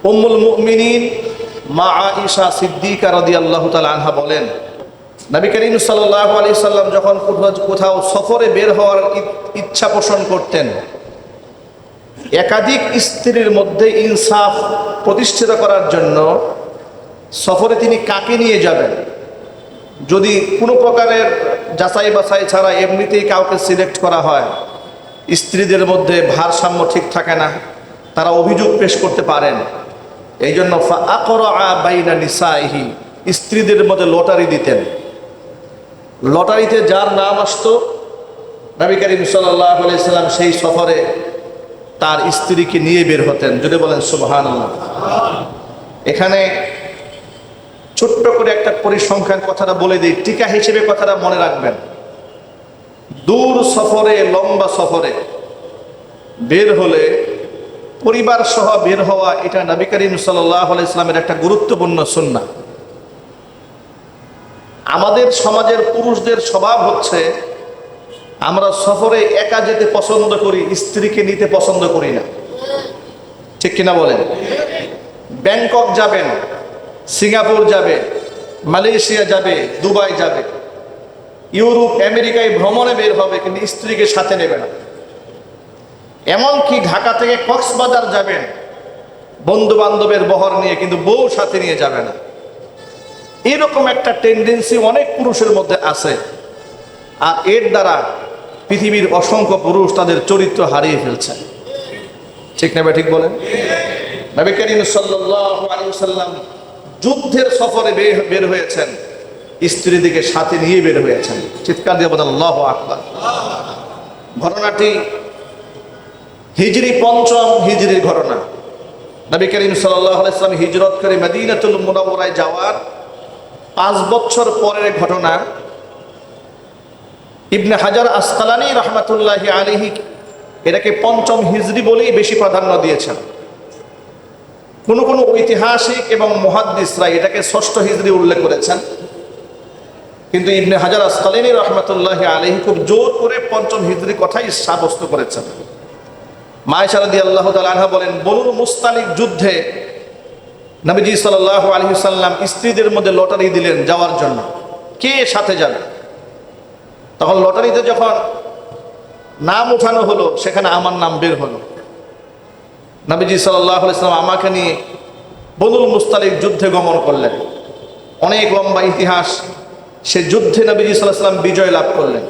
উম্মুল মুমিনিন মা আয়েশা সিদ্দিকা রাদিয়াল্লাহু তাআলা আনহা বলেন, নবী করিম সাল্লাল্লাহু আলাইহি সাল্লাম যখন কোথাও সফরে বের হওয়ার ইচ্ছা পোষণ করতেন, একাধিক স্ত্রীর মধ্যে ইনসাফ প্রতিষ্ঠিত করার জন্য সফরে তিনি কাকে নিয়ে যাবেন, যদি কোনো প্রকারের যাচাই বাছাই ছাড়া এমনিতেই কাউকে সিলেক্ট করা হয়, স্ত্রীদের মধ্যে ভারসাম্য ঠিক থাকে না, তারা অভিযোগ পেশ করতে পারেন। এই জন্য ফাআকরা বাইনা নিসাইহি, স্ত্রীদের মধ্যে লটারি দিতেন। লটারিতে যার নাম আসতো নবী করিম সাল্লাল্লাহু আলাইহি সাল্লাম সেই সফরে তার স্ত্রীকে নিয়ে বের হতেন। যদি বলেন সুবহানাল্লাহ। এখানে ছোট্ট করে একটা পরিসংখ্যান কথাটা বলে দিই, টিকা হিসেবে কথাটা মনে রাখবেন। দূর সফরে, লম্বা সফরে বের হলে পরিবার সহ বের হওয়া, এটা নবী করিম সাল্লাল্লাহু আলাইহি সাল্লামের একটা গুরুত্বপূর্ণ সুন্নাহ। আমাদের সমাজের পুরুষদের স্বভাব হচ্ছে আমরা সফরে একা যেতে পছন্দ করি, স্ত্রীকে নিতে পছন্দ করি না। ঠিক কিনা বলেন? ব্যাংকক যাবেন, সিঙ্গাপুর যাবে, মালয়েশিয়া যাবে, দুবাই যাবে, ইউরোপ আমেরিকায় ভ্রমণে বের হবে, কিন্তু স্ত্রীকে সাথে নেবে না। এমনকি ঢাকা থেকে কক্সবাজার যাবেন বন্ধু বান্ধবের বহর নিয়ে, কিন্তু বউ সাথে নিয়ে যাবে না। এরকম একটা টেন্ডেন্সি অনেক পুরুষের মধ্যে আছে, আর এর দ্বারা পৃথিবীর অসংখ্য পুরুষ তাদের চরিত্র হারিয়ে ফেলছে। ঠিক না? ঠিক বলেন। নবী করিম সাল্লাল্লাহু আলাইহি ওয়াসাল্লাম যুদ্ধের সফরে বের হয়েছেন, স্ত্রীদিকে সাথে নিয়ে বের হয়েছেন। চিৎকার দিয়ে বলেন আল্লাহু আকবার। ঘটনাটি হিজরি ৫ম হিজরির ঘটনা। নবী করিম সাল্লাল্লাহু আলাইহি ওয়াসাল্লাম হিজরত করে মদিনাতুল মুনাওয়ারায় যাওয়ার ৫ বছর পরের ঘটনা। ইবনে হাজার আসকালানী রহমাতুল্লাহি আলাইহি এটাকে ৫ম হিজরি বলেই বেশি প্রাধান্য দিয়েছেন। কোন কোন ঐতিহাসিক এবং মুহাদ্দিসরা এটাকে ৬ষ্ঠ হিজরি উল্লেখ করেছেন, কিন্তু ইবনে হাজার আসকালানী রহমাতুল্লাহি আলাইহি খুব জোর করে ৫ম হিজরি কথাই সাব্যস্ত করেছেন। মা আয়েশা রাদিয়াল্লাহু তাআলা আনহা বলেন, বনুল মুস্তালিক যুদ্ধে নবীজি সাল্লাল্লাহু আলাইহি ওয়াসাল্লাম স্ত্রীদের মধ্যে লটারি দিলেন যাওয়ার জন্য, কে সাথে যাবে। তখন লটারিতে যখন নাম উঠানো হলো, সেখানে আমার নাম বের হলো। নবীজি সাল্লাল্লাহু আলাইহি ওয়াসাল্লাম আমাকে নিয়ে বনুল মুস্তালিক যুদ্ধে গমন করলেন। অনেক লম্বা ইতিহাস। সে যুদ্ধে নবীজি সাল্লাল্লাহু আলাইহি ওয়াসাল্লাম বিজয় লাভ করলেন।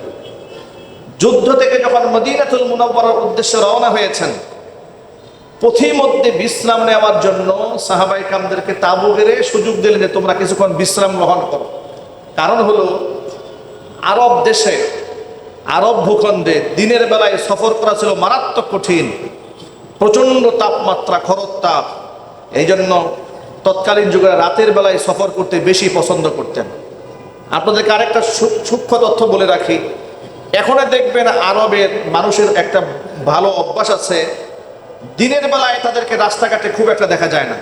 যুদ্ধ থেকে যখন মদিনাতুল মুনাওয়ারার উদ্দেশ্যে রওনা হয়েছেন, পথিমধ্যে বিশ্রাম নেওয়ার জন্য সাহাবায়ে কেরামদেরকে তাঁবু গেড়ে সুযোগ দিলেন যে তোমরা কিছুক্ষণ বিশ্রাম গ্রহণ করো। কারণ হলো আরব দেশে, আরব ভূখণ্ডে দিনের বেলায় সফর করা ছিল মারাত্মক কঠিন, প্রচণ্ড তাপমাত্রা, খরতাপ। এই জন্য তৎকালীন যুগে রাতের বেলায় সফর করতে বেশি পছন্দ করতেন। আপনাদেরকে আরেকটা সূক্ষ্ম তথ্য বলে রাখি, এখন দেখবেন আরবের মানুষের একটা ভালো অভ্যাস আছে, দিনের বেলায় তাদেরকে রাস্তাঘাটে খুব একটা দেখা যায় না,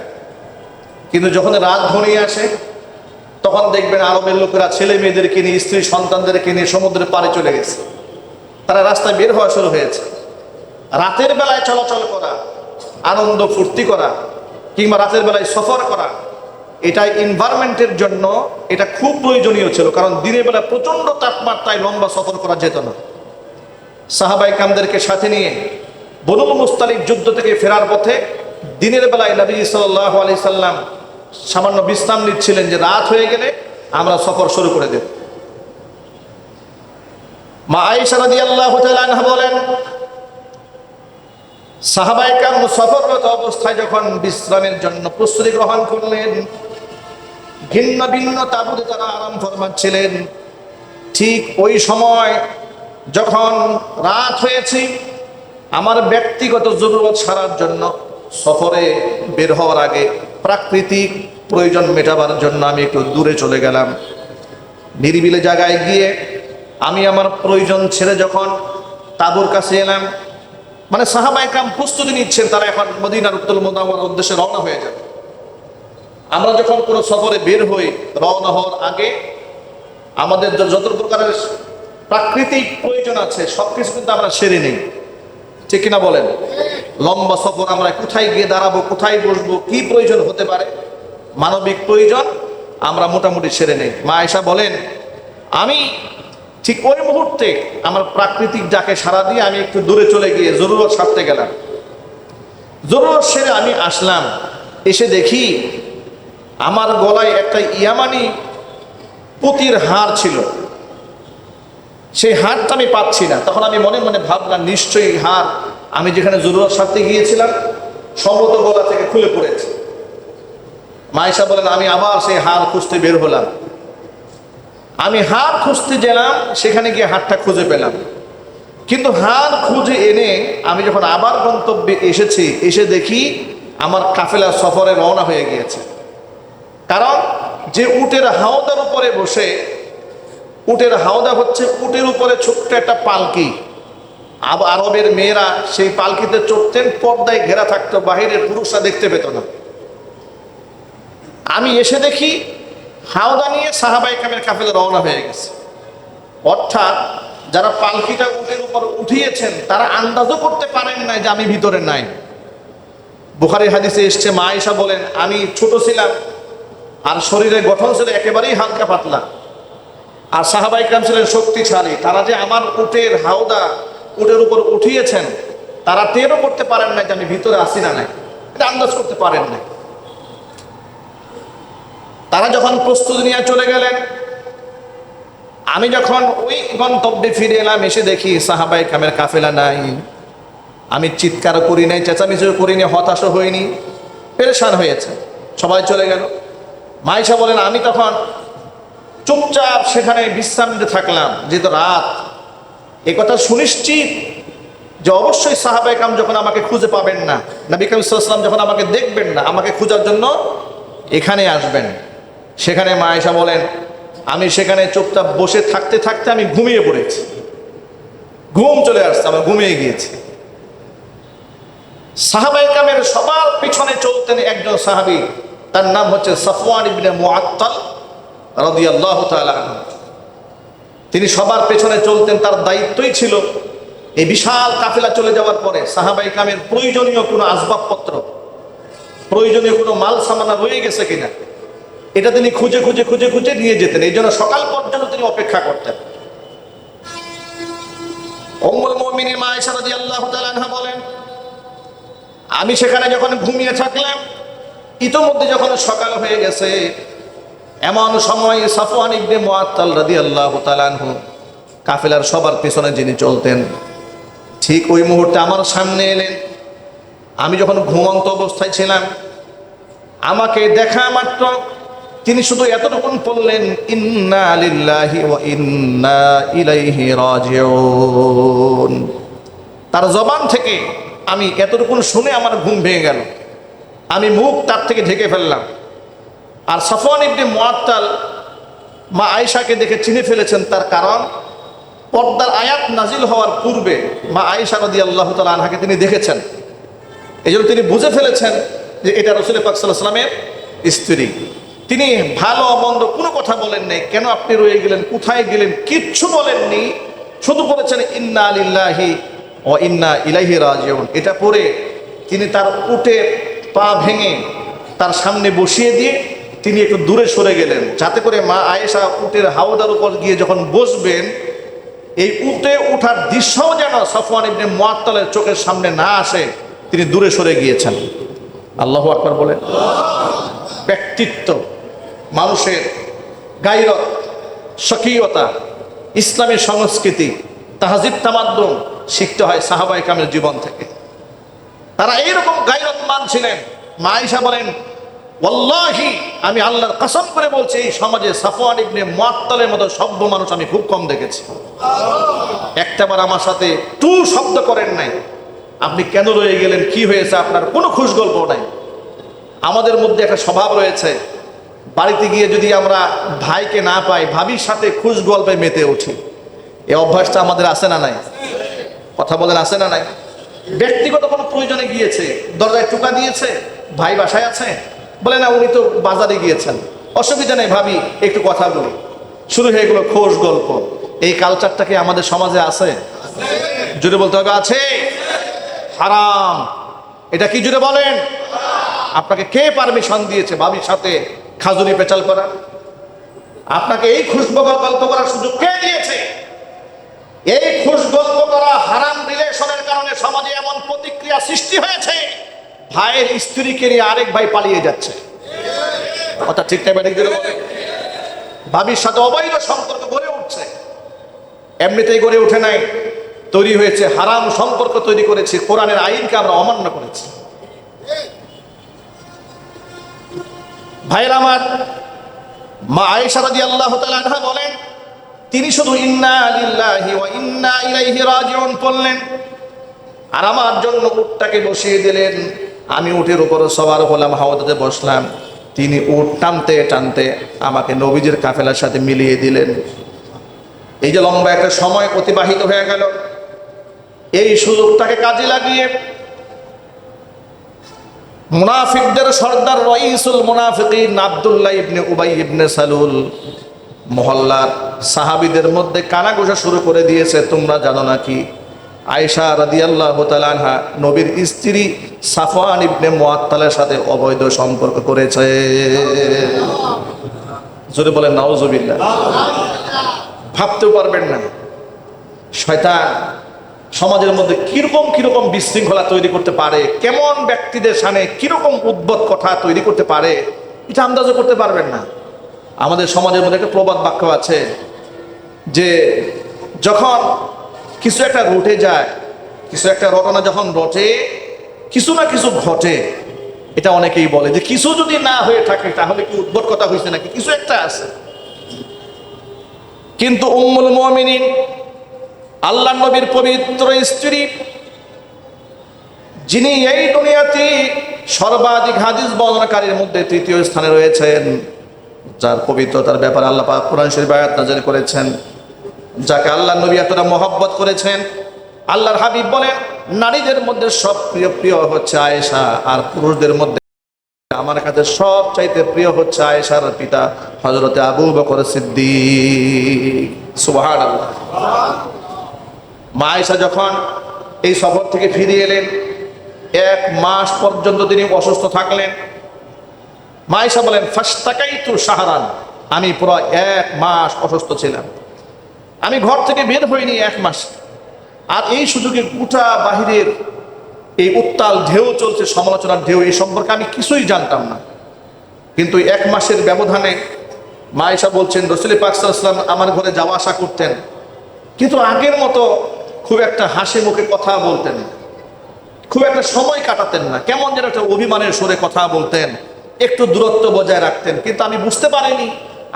কিন্তু যখন রাত ঘনিয়ে আসে তখন দেখবেন আরবের লোকেরা ছেলে মেয়েদেরকে নিয়ে, স্ত্রী সন্তানদেরকে নিয়ে সমুদ্রের পাড়ে চলে গেছে। তারা রাস্তায় বের হওয়া শুরু হয়েছে। রাতের বেলায় চলাচল করা, আনন্দ ফুর্তি করা, কিংবা রাতের বেলায় সফর করা, এটা এনভায়রনমেন্টের জন্য এটা খুব প্রয়োজনীয় ছিল। কারণ দিনের বেলা প্রচণ্ড তাপমাত্রায় লম্বা সফর করা যেত না। সাহাবায়ে কেরামদেরকে সাথে নিয়ে বনুল মুস্তালিক যুদ্ধ থেকে ফেরার পথে দিনের বেলায় নবী সাল্লাল্লাহু আলাইহি সাল্লাম সামান্য বিশ্রাম নিচ্ছিলেন, যে রাত হয়ে গেলে আমরা সফর শুরু করে দেব। মা আয়েশা রাদিয়াল্লাহু তাআলা আনহা বলেন, সাহাবায়ে কেরাম সফররত অবস্থায় যখন বিশ্রামের জন্য প্রস্তুতি গ্রহণ করলেন, ভিন্ন ভিন্ন তাঁবুতে তারা আরাম ফরমাচ্ছিলেন। ঠিক ওই সময় যখন রাত হয়েছে, আমার ব্যক্তিগত জরুরত সারার জন্য সফরে বের হওয়ার আগে প্রাকৃতিক প্রয়োজন মেটাবার জন্য আমি একটু দূরে চলে গেলাম। নিরিবিলি জায়গায় গিয়ে আমি আমার প্রয়োজন ছেড়ে যখন তাঁবুর কাছে এলাম, মানে সাহাবায়ে কেরাম প্রস্তুতি নিচ্ছেন, তারা এখন মদিনাতুল মুনাওয়ারার উদ্দেশ্যে রওনা হয়ে যাবে। আমরা যখন কোনো সফরে বের হই, রওনা হওয়ার আগে আমাদের যত প্রকারের প্রাকৃতিক প্রয়োজন আছে সবকিছু কিন্তু আমরা সেরে নেই। ঠিক কিনা বলেন? লম্বা সফর, আমরা কোথায় গিয়ে দাঁড়াবো, কোথায় বসবো, কি প্রয়োজন হতে পারে, মানবিক প্রয়োজন আমরা মোটামুটি সেরে নেই। মা আয়েশা বলেন, আমি ঠিক ওই মুহূর্তে আমার প্রাকৃতিক ডাকে সাড়া দিয়ে আমি একটু দূরে চলে গিয়ে জরুরত সারতে গেলাম। জরুরত সেরে আমি আসলাম, এসে দেখি আমার গলায় একটা ইয়ামানি পুঁতির হার ছিল। সেই হারটা আমি পাচ্ছি না। তখন আমি মনে মনে ভাবলাম, নিশ্চয়ই হার আমি যেখানে জরুরত সারতে গিয়েছিলাম সম্ভবত গলা থেকে খুলে পড়েছে। মা আয়েশা বলেন, আমি আবার সেই হার খুঁজতে বের হলাম। আমি হার খুঁজতে গেলাম, সেখানে গিয়ে হারটা খুঁজে পেলাম। কিন্তু হার খুঁজে এনে আমি যখন আবার গন্তব্যে এসেছি, এসে দেখি আমার কাফেলা সফরে রওনা হয়ে গিয়েছে। কারণ যে উটের হাওদার উপরে বসে, উটের হাওদা হচ্ছে উটের উপরে ছোট্ট একটা পালকি, আরবের মেয়েরা সেই পালকিতে চড়তেন, পর্দায় ঘেরা থাকতো, বাহিরের পুরুষরা দেখতে পেত না। আমি এসে দেখি হাওদা নিয়ে সাহাবায়ে কেরামের কাফেলা রওনা হয়ে গেছে। অর্থাৎ যারা পালকিটা উটের উপর উঠিয়েছেন তারা আন্দাজও করতে পারেন নাই যে আমি ভিতরে নাই। বুখারী হাদিসে এসছে, মা আয়েশা বলেন, আমি ছোট ছিলাম আর শরীরের গঠন ছিল একেবারেই হালকা পাতলা, আর সাহাবায়ে কেরাম ছিলেন শক্তিশালী। তারা যে আমার উটের হাওদা উটের উপর উঠিয়েছেন তারা টেরও করতে পারেন না যে আমি ভিতরে আসি না নাই, এটা আন্দাজ করতে পারেন না। তারা যখন প্রস্তুতি নিয়ে চলে গেলেন, আমি যখন ওই গন্তব্যে ফিরে এলাম, এসে দেখি সাহাবায়ে কেরামের কাফেলা নাই। আমি চিৎকার করি নাই, চেঁচামেচিও করিনি, হতাশও হইনি, পেরেশান হয়েছে, সবাই চলে গেল। মা আয়েশা বলেন, আমি তখন চুপচাপ সেখানে বিশ্রাম নিতে থাকলাম, যেহেতু রাত। এ কথা সুনিশ্চিত যে অবশ্যই সাহাবায়ে কেরাম যখন আমাকে খুঁজে পাবেন না, নবী করিম সাল্লাল্লাহু আলাইহি ওয়াসাল্লাম যখন আমাকে দেখবেন না, আমাকে খোঁজার জন্য এখানে আসবেন। সেখানে মা আয়েশা বলেন, আমি সেখানে চুপচাপ বসে থাকতে থাকতে আমি ঘুমিয়ে পড়েছি, ঘুম চলে আসছে, আমি ঘুমিয়ে গিয়েছি। সাহাবায়ে কেরামের সবার পিছনে চলতেন একজন সাহাবী, তার নাম হচ্ছে সাফওয়ান ইবনে মুআত্তাল রাদিয়াল্লাহু তাআলা আনহু। তিনি সবার পেছনে চলতেন, তার দায়িত্বই ছিল এই বিশাল কাফেলা চলে যাওয়ার পরে সাহাবায়ে কেরামের প্রয়োজনীয় কোনো আসবাবপত্র, প্রয়োজনীয় কোনো মাল সামানা রয়ে গেছে কিনা, এটা তিনি খুঁজে খুঁজে খুঁজে খুঁজে নিয়ে যেতেন। এই জন্য সকাল পর্যন্ত তিনি অপেক্ষা করতেন। উম্মুল মুমিনিন মা আয়েশা রাদিয়াল্লাহু তাআলা আনহা বলেন, আমি সেখানে যখন ঘুমিয়ে থাকলাম, ইতোমধ্যে যখন সকাল হয়ে গেছে, এমন সময় সাফওয়ান ইবনে মুআত্তাল রাদিয়াল্লাহু তাআলা আনহু, কাফেলার সবার পিছনে যিনি চলতেন, ঠিক ওই মুহূর্তে আমার সামনে এলেন। আমি যখন ঘুমন্ত অবস্থায় ছিলাম, আমাকে দেখা মাত্র তিনি শুধু এতটুকু বললেন, ইন্না লিল্লাহি ওয়া ইন্না ইলাইহি রাজিউন। তার জবান থেকে আমি এতটুকু শুনে আমার ঘুম ভেঙে গেল, আমি মুখ তার থেকে ঢেকে ফেললাম। আর সাফওয়ান ইবনে মুআত্তাল মা আয়েশাকে দেখে চিনে ফেলেছেন, তার কারণ পর্দার আয়াত নাজিল হওয়ার পূর্বে মা আয়েশা রাদিয়াল্লাহু তাআলা আনহাকে তিনি দেখেছেন। এই জন্য তিনি বুঝে ফেলেছেন যে এটা রাসূল পাক সাল্লাল্লাহু আলাইহি ওয়াসাল্লামের স্ত্রী। তিনি ভালো মন্দ কোনো কথা বলেন নাই, কেন আপনি রয়ে গেলেন, কোথায় গেলেন, কিচ্ছু বলেননি, শুধু বলেছেন ইন্না লিল্লাহি ওয়া ইন্না ইলাইহি রাজিউন। এটা পরে তিনি তার উটের পা ভেঙে তার সামনে বসিয়ে দিয়ে তিনি একটু দূরে সরে গেলেন, যাতে করে মা আয়েশা উটের হাওদার উপর গিয়ে যখন বসবেন, এই উটে উঠার দৃশ্যও যেন সাফওয়ান ইবনে মুআত্তালের চোখের সামনে না আসে, তিনি দূরে সরে গিয়েছেন। আল্লাহু আকবার বলেন। ব্যক্তিত্ব, মানুষের গায়রত, স্বকীয়তা, ইসলামী সংস্কৃতি, তাহজিব তামাদ্দুন শিখতে হয় সাহাবায়ে কেরামের জীবন থেকে। তারা এইরকম গায়রতমান ছিলেন। মা আয়েশা বলেন, ওয়াল্লাহি, আমি আল্লাহর কসম করে বলছি, এই সমাজে সাফওয়ান ইবনে মুআত্তালের মতো সভ্য মানুষ আমি খুব কম দেখেছি। একটাবার আমার সাথে টু শব্দ করেন নাই, আপনি কেন রয়ে গেলেন, কি হয়েছে আপনার, কোনো খুশ গল্প নাই। আমাদের মধ্যে একটা স্বভাব রয়েছে, বাড়িতে গিয়ে যদি আমরা ভাইকে না পাই, ভাবির সাথে খুশ গল্পে মেতে উঠি। এই অভ্যাসটা আমাদের আছে না নাই? কথা বলেন, আছে না নাই? ব্যক্তিগত কোনো প্রয়োজনে গিয়েছে, দরজায় টোকা দিয়েছে, ভাই বাসায় আছে, বলে না উনি তো বাজারে গিয়েছেন, অসুবিধা নেই ভাবি একটু কথা বলি, শুরু হয়ে গেল খোশ গল্প। এই কালচারটা কি আমাদের সমাজে আছে? জোরে বলতে হবে, আছে। হারাম। এটা কি জুড়ে বলেন? আপনাকে কে পারমিশন দিয়েছে ভাবির সাথে খাজুরি পেচাল করা? আপনাকে এই খুশবুল গল্প করার সুযোগ কে দিয়েছে? এই খুশগল্প করা হারাম রিলেশনের কারণে সমাজে এমন প্রতিক্রিয়া সৃষ্টি হয়েছে, ভাইয়ের স্ত্রীকে নিয়ে আরেক ভাই পালিয়ে যাচ্ছে। কথা ঠিক টাইমে ঠিক দিল। ভাবির সাথে অবৈধ সম্পর্ক গড়ে উঠছে, এমনিতেই গড়ে উঠে নাই, তৈরি হয়েছে হারাম সম্পর্ক তৈরি করেছে, কোরআনের আইনকে আমরা অমান্য করেছি। ভাইয়ের আমার, মা আয়েশা রাদিয়াল্লাহু তাআলা আনহা বলেন, তিনি শুধু ইন্না লিল্লাহি ওয়া ইন্না ইলাইহি রাজিউন পড়লেন আর আমার জন্য উটটাকে বসিয়ে দিলেন। আমি উটের উপরে সওয়ার হলাম, হাওদাতে বসলাম। তিনি উট টানতে টানতে আমাকে নবীজির কাফেলার সাথে মিলিয়ে দিলেন। এই যে লম্বা একটা সময় অতিবাহিত হয়ে গেল, এই সুযোগটাকে কাজে লাগিয়ে মুনাফিকদের সর্দার রাইসুল মুনাফিকিন আব্দুল্লাহ ইবনে উবাই ইবনে সালুল মহল্লার সাহাবীদের মধ্যে কানাঘুষা শুরু করে দিয়েছে। তোমরা জানো নাকি আয়েশা রাদিয়াল্লাহু তাআলা আনহা নবীর স্ত্রী সাফওয়ান ইবনে মুআত্তালের সাথে অবৈধ সম্পর্ক করেছে? জোরে বলেন নাউজুবিল্লাহ। ভাবতেও পারবেন না শয়তান সমাজের মধ্যে কিরকম কিরকম বিশৃঙ্খলা তৈরি করতে পারে, কেমন ব্যক্তিদের সামনে কিরকম উদ্ভট কথা তৈরি করতে পারে, এটা আন্দাজও করতে পারবেন না। আমাদের সমাজের মধ্যে একটা প্রবাদ বাক্য আছে যে যখন কিছু একটা রটে যায়, কিছু একটা ঘটনা যখন রটে, কিছু না কিছু ঘটে, এটা অনেকেই বলে যে কিছু যদি না হয়ে থাকে তাহলে কি উদ্ভট কথা হয়েছে নাকি, কিছু একটা আছে। কিন্তু উম্মুল মুমিনিন আল্লাহর নবীর পবিত্র স্ত্রী, যিনি এই দুনিয়াতে সর্বাধিক হাদিস বর্ণনাকারীর মধ্যে তৃতীয় স্থানে রয়েছেন, যার পবিত্রতার ব্যাপারে আল্লাহ পাক কোরআন শরীফ আয়াত নাযিল করেছেন, যাকে আল্লাহর নবী এতটা মহব্বত করেছেন, আল্লাহর হাবিব বলেন নারীদের মধ্যে সব প্রিয় হচ্ছে আয়েশা, আর পুরুষদের মধ্যে আমার কাছে সব চাইতে প্রিয় হচ্ছে আয়েশার পিতা হযরতে আবু বকর সিদ্দিক। সুবহানাল্লাহ। মা আয়েশা যখন এই সফর থেকে ফিরে এলেন, 1 মাস পর্যন্ত তিনি অসুস্থ থাকলেন। মা আয়েশা বলেন ফাশতাকাইতু শাহরান, আমি পুরো 1 মাস অসুস্থ ছিলাম, আমি ঘর থেকে বের হইনি 1 মাস। আর এই সুযোগে গোটা বাহিরের এই উত্তাল ঢেউ চলছে, সমালোচনার ঢেউ, এই সম্পর্কে আমি কিছুই জানতাম না। কিন্তু 1 মাসের ব্যবধানে মা আয়েশা বলছেন রাসূল পাক সাল্লাল্লাহু আলাইহি ওয়াসাল্লাম আমার ঘরে যাওয়া আসা করতেন, কিন্তু আগের মতো খুব একটা হাসি মুখে কথা বলতেন, খুব একটা সময় কাটাতেন না, কেমন যেন একটা অভিমানের সুরে কথা বলতেন, একটু দূরত্ব বজায় রাখতেন। কিন্তু আমি বুঝতে পারিনি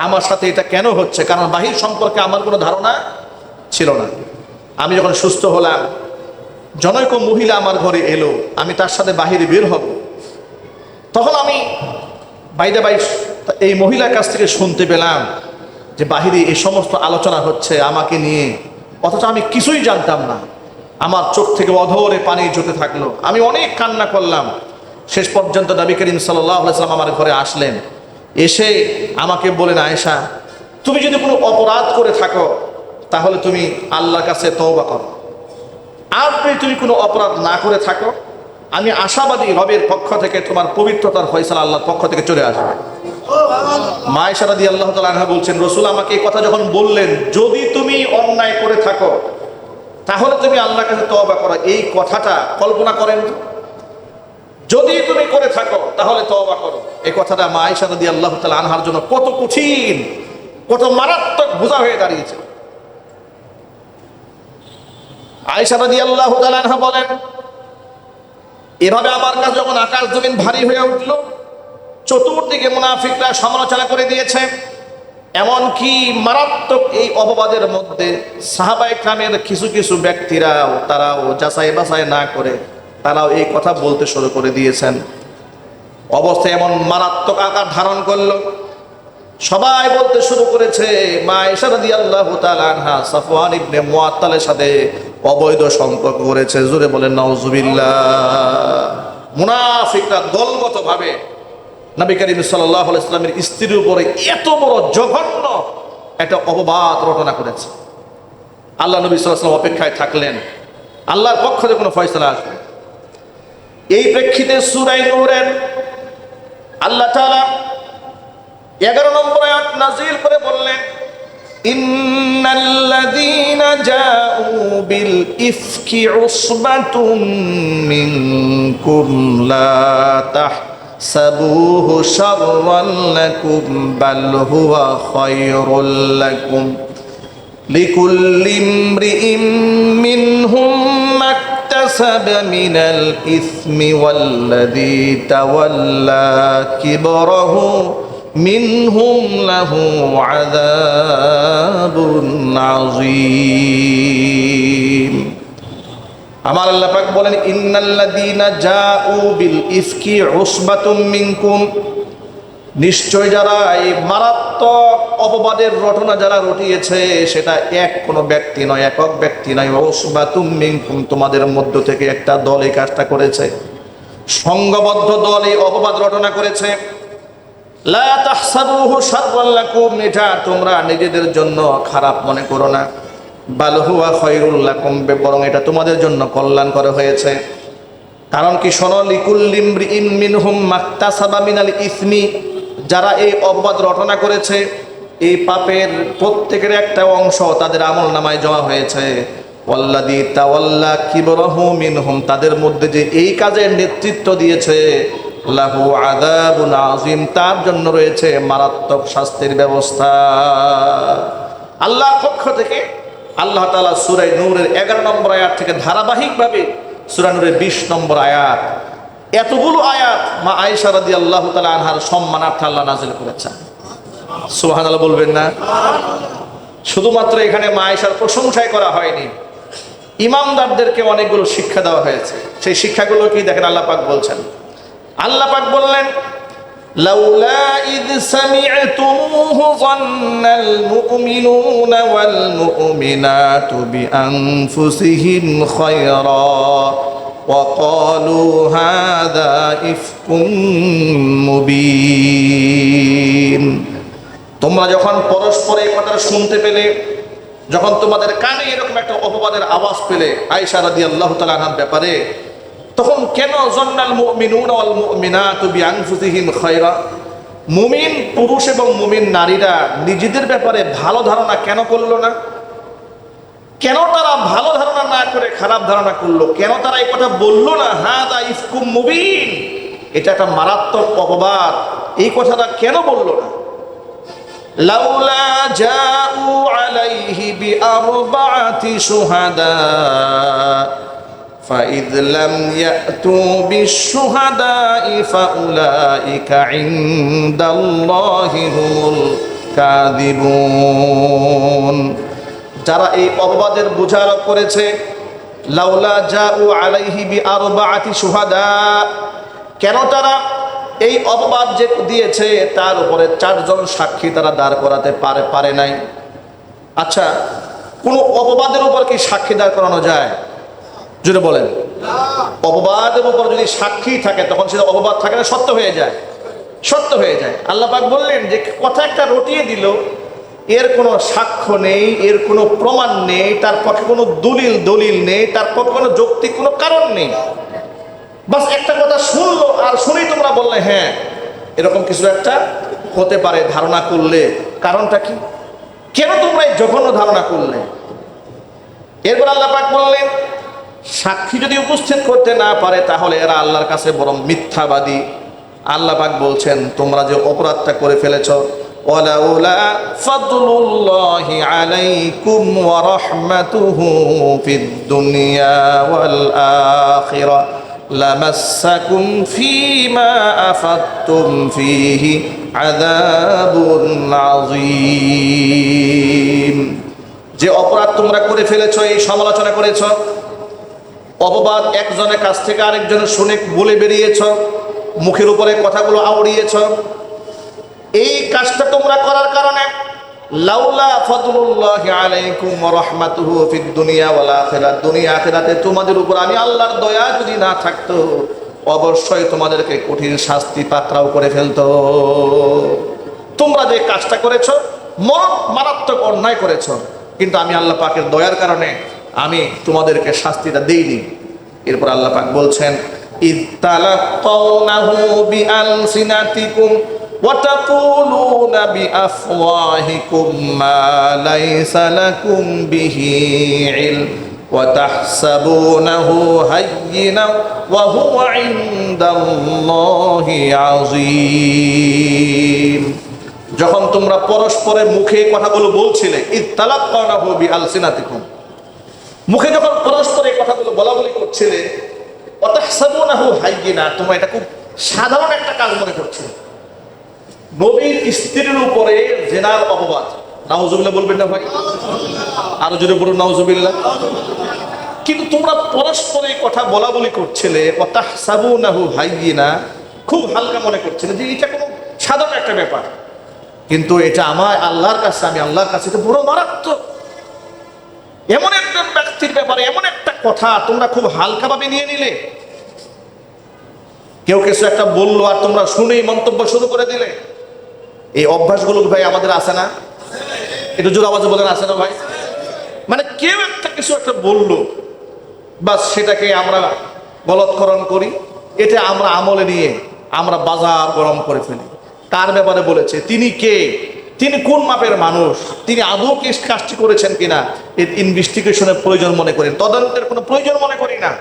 আমার সাথে এটা কেন হচ্ছে, কারণ বাহির সম্পর্কে আমার কোনো ধারণা ছিল না। আমি যখন সুস্থ হলাম, জনৈক মহিলা আমার ঘরে এলো, আমি তার সাথে বাহিরে বের হব, তখন আমি বাইরে এই মহিলার কাছ থেকে শুনতে পেলাম যে বাহিরে এই সমস্ত আলোচনা হচ্ছে আমাকে নিয়ে, অথচ আমি কিছুই জানতাম না। আমার চোখ থেকে অধরে পানি ঝরতে থাকলো, আমি অনেক কান্না করলাম। শেষ পর্যন্ত নবী করিম সাল্লাল্লাহু আলাইহি ওয়াসাল্লাম আমার ঘরে আসলেন, এসে আমাকে বলেন আয়েশা, তুমি যদি কোনো অপরাধ করে থাকো তাহলে তুমি আল্লাহর কাছে তওবা করো, আর যদি তুমি কোনো অপরাধ না করে থাকো আমি আশাবাদী রবের পক্ষ থেকে তোমার পবিত্রতার ফয়সালা আল্লাহর পক্ষ থেকে চলে আসবে। মা আয়েশা রাদিয়াল্লাহু তাআলা আনহা বলছেন রাসূল আমাকে এই কথা যখন বললেন, যদি তুমি অন্যায় করে থাকো তাহলে তুমি আল্লাহর কাছে তওবা করো, এই কথাটা কল্পনা করেন, যদি তুমি করে থাকো তাহলে তওবা করো, এই কথাটা মা আয়েশা রাদিয়াল্লাহু তাআলা আনহার জন্য কত কঠিন, কত মারাত্মক বোঝা হয়ে দাঁড়িয়েছে। আয়েশা রাদিয়াল্লাহু তাআলা আনহা বলেন, এভাবে আমার কাছে যখন আকাশ জমিন ভারী হয়ে উঠল, চতুর্দিকে মুনাফিকরা সমালোচনা করে দিয়েছে, এমনকি মারাত্মক এই অপবাদের মধ্যে সাহাবায়ে কেরামের কিছু কিছু ব্যক্তিরাও তারাও যাচাই বাছাই না করে তারাও এই কথা বলতে শুরু করে দিয়েছেন। অবস্থা এমন মারাত্মক আকার ধারণ করলো, সবাই বলতে শুরু করেছে মা আয়েশা রাদিয়াল্লাহু তাআলা আনহা সাফওয়ান ইবনে মুআত্তালের সাথে অবৈধ সম্পর্ক করেছে। জোরে বলেন নাউজুবিল্লাহ। মুনাফিকরা দলগতভাবে নবী করিম সাল্লাল্লাহু আলাইহি ওয়াসাল্লামের স্ত্রীর উপরে এত বড় জঘন্য একটা অপবাদ রটনা করেছে। আল্লাহ নবী সাল্লাল্লাহু আলাইহি ওয়াসাল্লাম অপেক্ষায় থাকলেন আল্লাহর পক্ষ থেকে কোনো ফয়সালা আসবে। এই প্রেক্ষিতে সূরা নূরের আল্লাহ তাআলা 11 নম্বর আয়াত নাযিল করে বললেন, ইন্নাল্লাযীনা জাউ বিল ইফকি উসবাতুম মিনকুম লা তাহসাবুহু শাররান লাকুম বাল হুয়া খায়রুল লাকুম লিকুল্লি ইমরিইম মিনহুম মাকতাসাবা মিনাল ইসমি ওয়াল্লাযী তাওয়াল্লা কিবরাহু মিনহুম লাহু আযাবুন আযীম। আমার আল্লাহ পাক বলেন, ইন্নাল্লাযীনা জাউ বিল ইফকি উসবাতুম মিনকুম, নিশ্চয় যারা এই মারাত্মক অপবাদের রটনা যারা রটিয়েছে সেটা কোনো ব্যক্তি নয়, একক ব্যক্তি নয়। উসবাতুম মিনকুম, তোমাদের মধ্য থেকে একটা দল এই কাজটা করেছে, সংঘবদ্ধ দল এই অপবাদ রটনা করেছে। লা তাহসাবুহু শাররান লাকুম, এটা তোমরা নিজেদের জন্য খারাপ মনে করো না। বাল হুয়া খায়রুল লাকুম, বরং এটা তোমাদের জন্য কল্যাণকর হয়েছে। কারণ কি, শোনো, লিকুল্লি ইমরিইম মিনহুম মাকতাসাবা মিনাল ইসমি, যারা এই অপবাদ রটনা করেছে এই পাপের প্রত্যেকের একটা অংশ তাদের আমলনামায় জমা হয়েছে। ওয়াল্লাযী তাওয়াল্লা কিবরাহু মিনহুম, তাদের মধ্যে যে এই কাজের নেতৃত্ব দিয়েছে, লাহু আযাবুন আযীম, তার জন্য রয়েছে মারাত্মক শাস্তির ব্যবস্থা। আল্লাহর পক্ষ থেকে আল্লাহ তাআলা সূরা নূরের 11 নম্বর আয়াত থেকে ধারাবাহিকভাবে সূরা নূরের 20 নম্বর আয়াত, এতগুলো আয়াত মা আয়েশা রাদিয়াল্লাহু তাআলা আনহার সম্মানার্থে আল্লাহ নাযিল করেছেন। সুবহানাল্লাহ বলবেন না? শুধুমাত্র এখানে মা আয়েশার প্রশংসাই করা হয়নি, ইমামদারদেরকে অনেকগুলো শিক্ষা দেওয়া হয়েছে। সেই শিক্ষাগুলো কি দেখেন, আল্লাহ পাক বলছেন, আল্লাহ পাক বললেন, লাউলা ইয সামি'তুমুহু যান্নাল মুমিনুনা ওয়াল মুমিনাতু বিআনফুসিহিম খায়রা ওয়া ক্বালু হাযা ইফকুম মুবিন। তোমরা যখন পরস্পর এই কথাটা শুনতে পেলে, যখন তোমাদের কানে এরকম একটা অপবাদের আওয়াজ পেলে আয়েশা রাদিয়াল্লাহু তাআলা আনহার ব্যাপারে, তখন কেন জান্নাল মুমিনুনা ওয়াল মুমিনাতু বিআনফুসিহিম খায়রা, মুমিন পুরুষ এবং মুমিন নারীরা নিজেদের ব্যাপারে ভালো ধারণা কেন করলো না? কেন তারা ভালো ধারণা না করে খারাপ ধারণা করলো? কেন তারা এই কথা বললো না, হাযা ইফকুম মুবিন, এটা একটা মারাত্মক অপবাদ, এই কথাটা কেন বললো না? লাউলা জাউ আলাইহি বিআরবাআতি শুহাদা فإذ لم يأتوا بالشهداء فأولئك عند الله هم الكاذبون। যারা এই অপবাদের বোঝারোপ করেছে, লাউলা জাউ আলাইহি বিআরবাআতি শুহাদা, কেন তারা এই অপবাদ যে দিয়েছে তার উপরে 4 জন সাক্ষী তারা দাঁড় করাতে পারে নাই। আচ্ছা, কোনো অপবাদের উপর কি সাক্ষী দাঁড় করানো যায়? যদি বলেন, অপবাদের উপর যদি সাক্ষী থাকে তখন সেটা অপবাদ থাকে না, সত্য হয়ে যায়, সত্য হয়ে যায়। আল্লাহ পাক বললেন যে কথা একটা রটিয়ে দিল, এর কোনো সাক্ষ্য নেই, এর কোনো প্রমাণ নেই, তার পক্ষে কোনো দলিল নেই, তার পক্ষে কোনো যৌক্তিক কোনো কারণ নেই, বাস একটা কথা শুনলো আর শুনেই তোমরা বললে হ্যাঁ এরকম কিছু একটা হতে পারে, ধারণা করলে কারণটা কি, কেন তোমরা এই জঘন্য ধারণা করলে? এরপর আল্লাহ পাক বললেন, সাক্ষী যদি উপস্থিত করতে না পারে তাহলে এরা আল্লাহর কাছে বরং মিথ্যাবাদী। আল্লাহ পাক বলছেন, তোমরা যে অপরাধটা করে ফেলেছ, ওয়ালাউলা ফাদলুল্লাহি আলাইকুম ওয়া রাহমাতুহু ফিদ দুনিয়া ওয়াল আখিরাহ লামাসসাকুম ফীমা আফাদতুম ফীহি আযাবুন আযীম। যে অপরাধ তোমরা করে ফেলেছো, এই সমালোচনা করেছো, অপবাদ একজনের কাছ থেকে আরেকজনের শুনে বলে বেরিয়েছ, মুখের উপরে কথাগুলো আওড়িয়েছ, এই কাজটা তোমরা করার কারণে লাউলা ফাদলুল্লাহি আলাইকুম ওয়া রাহমাতুহু ফিদ দুনিয়া ওয়াল আখিরাহ, দুনিয়া আখিরাতে তোমাদের উপর আমি আল্লাহর দয়া যদি না থাকতো অবশ্যই তোমাদেরকে কঠিন শাস্তি পাকড়াও করে ফেলতো। তোমরা যে কাজটা করেছো মারাত্মক অন্যায় করেছো, কিন্তু আমি আল্লাহ পাকের দয়ার কারণে আমি তোমাদেরকে শাস্তিটা দেইনি। এরপর আল্লাহ পাক বলছেন, ইয তালাক্কাউনাহু বিআলসিনাতিকুম ওয়া তাকুলুনা বিআফওয়াহিকুম মা লাইসা লাকুম বিহি ইলম ওয়া তাহসাবুনাহু হায়্যিনান ওয়া হুয়া ইনদাল্লাহি আযীম। যখন তোমরা পরস্পরের মুখে কথাগুলো বলছিলে, ইয তালাক্কাউনাহু বিআলসিনাতিকুম, মুখে যখন পরস্পরের কথাগুলো বলাবলি করছিলে, ওয়া তাহসাবুনাহু হায়্যিনা, তোমরা এটা খুব সাধারণ একটা কাজ মনে করছিলে। নবীর স্ত্রীর উপরে জিনার অপবাদ, নাউজুবিল্লাহ বলবেন না ভাই? আরো জোরে বলুন নাউজুবিল্লাহ। কিন্তু তোমরা পরস্পরের কথা বলা বলি করছিলে, ওয়া তাহসাবুনাহু হায়্যিনা, খুব হালকা মনে করছিলে যে এটা কোনো সাধারণ একটা ব্যাপার, কিন্তু এটা আমার আল্লাহর কাছে, আমি আল্লাহর কাছে এটা বড় মারাত্মক। এমন একজন ব্যক্তির ব্যাপারে এমন একটা কথা তোমরা খুব হালকাভাবে নিয়ে নিলে। কেউ কিছু একটা বললো আর তোমরা শুনেই মন্তব্য শুরু করে দিলে। এই অভ্যাসগুলো ভাই আমাদের আছে না? একটু জোর আওয়াজে বলেন, আছে না ভাই? মানে কেউ একটা কিছু একটা বললো, বাস সেটাকে আমরা গলৎকরণ করি, এটা আমরা আমলে নিয়ে আমরা বাজার গরম করে ফেলি। কার ব্যাপারে বলেছে, তিনি কে, তিনি কোন মাপের মানুষ, তিনি আদৌ কি কাজটি করেছেন কিনা, এর ইনভেস্টিগেশনের প্রয়োজন মনে করেন, তদন্তের কোনো প্রয়োজন মনে করি না।